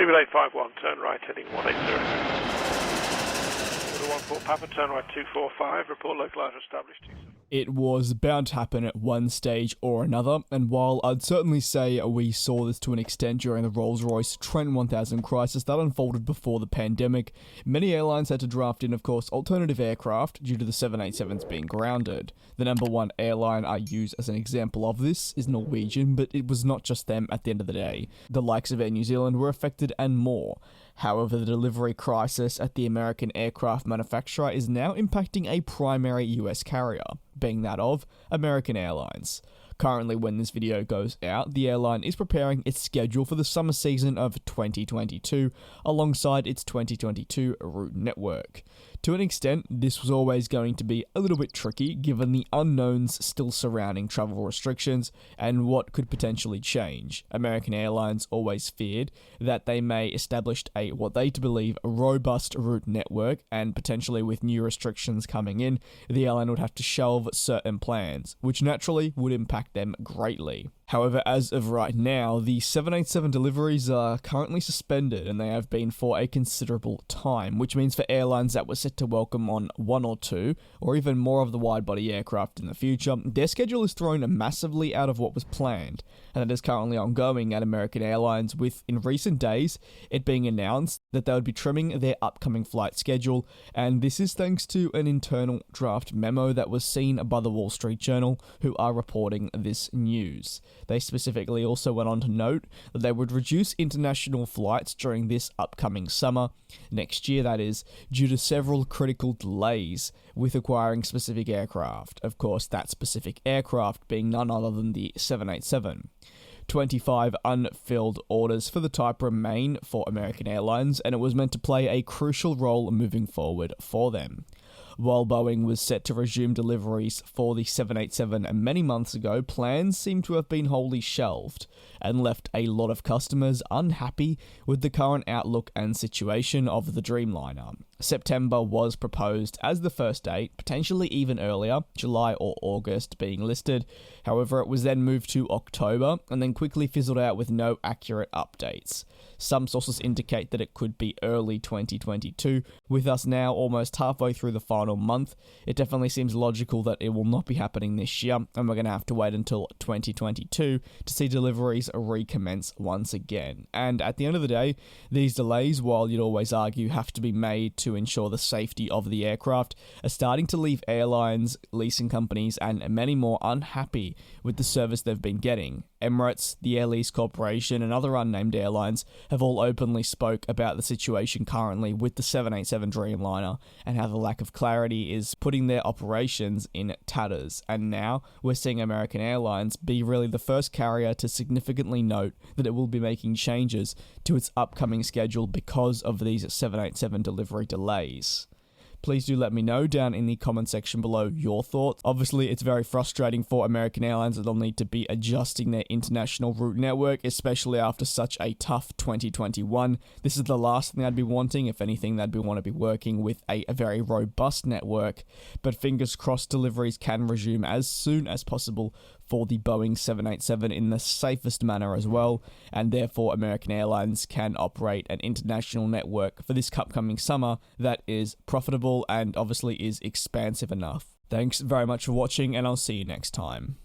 BB851, turn right, heading 180. 14 Papa, turn right 245, report localizer established 27. It was bound to happen at one stage or another, and while I'd certainly say we saw this to an extent during the Rolls-Royce Trent 1000 crisis that unfolded before the pandemic, many airlines had to draft in, of course, alternative aircraft due to the 787s being grounded. The number one airline I use as an example of this is Norwegian, but it was not just them at the end of the day. The likes of Air New Zealand were affected and more. However, the delivery crisis at the American aircraft manufacturer is now impacting a primary US carrier, being that of American Airlines. Currently, when this video goes out, the airline is preparing its schedule for the summer season of 2022 alongside its 2022 route network. To an extent, this was always going to be a little bit tricky given the unknowns still surrounding travel restrictions and what could potentially change. American Airlines always feared that they may establish what they believe a robust route network, and potentially with new restrictions coming in, the airline would have to shelve certain plans, which naturally would impact them greatly. However, as of right now, the 787 deliveries are currently suspended, and they have been for a considerable time, which means for airlines that were set to welcome on one or two, or even more of the wide-body aircraft in the future, their schedule is thrown massively out of what was planned, and that is currently ongoing at American Airlines, with, in recent days, it being announced that they would be trimming their upcoming flight schedule, and this is thanks to an internal draft memo that was seen by the Wall Street Journal, who are reporting this news. They specifically also went on to note that they would reduce international flights during this upcoming summer, next year that is, due to several critical delays with acquiring specific aircraft. Of course, that specific aircraft being none other than the 787. 25 unfilled orders for the type remain for American Airlines, and it was meant to play a crucial role moving forward for them. While Boeing was set to resume deliveries for the 787 many months ago, plans seem to have been wholly shelved and left a lot of customers unhappy with the current outlook and situation of the Dreamliner. September was proposed as the first date, potentially even earlier, July or August being listed. However, it was then moved to October and then quickly fizzled out with no accurate updates. Some sources indicate that it could be early 2022. With us now almost halfway through the final month, it definitely seems logical that it will not be happening this year, and we're going to have to wait until 2022 to see deliveries recommence once again. And at the end of the day, these delays, while you'd always argue have to be made to ensure the safety of the aircraft, are starting to leave airlines, leasing companies, and many more unhappy with the service they've been getting. Emirates, the Air Lease Corporation, and other unnamed airlines have all openly spoke about the situation currently with the 787 Dreamliner and how the lack of clarity is putting their operations in tatters. And now we're seeing American Airlines be really the first carrier to significantly note that it will be making changes to its upcoming schedule because of these 787 delivery delays. Please do let me know down in the comment section below your thoughts. Obviously, it's very frustrating for American Airlines that they'll need to be adjusting their international route network, especially after such a tough 2021. This is the last thing I'd be wanting. If anything, they'd want to be working with a very robust network. But fingers crossed deliveries can resume as soon as possible for the Boeing 787 in the safest manner as well, and therefore American Airlines can operate an international network for this upcoming summer that is profitable and obviously is expansive enough. Thanks very much for watching, and I'll see you next time.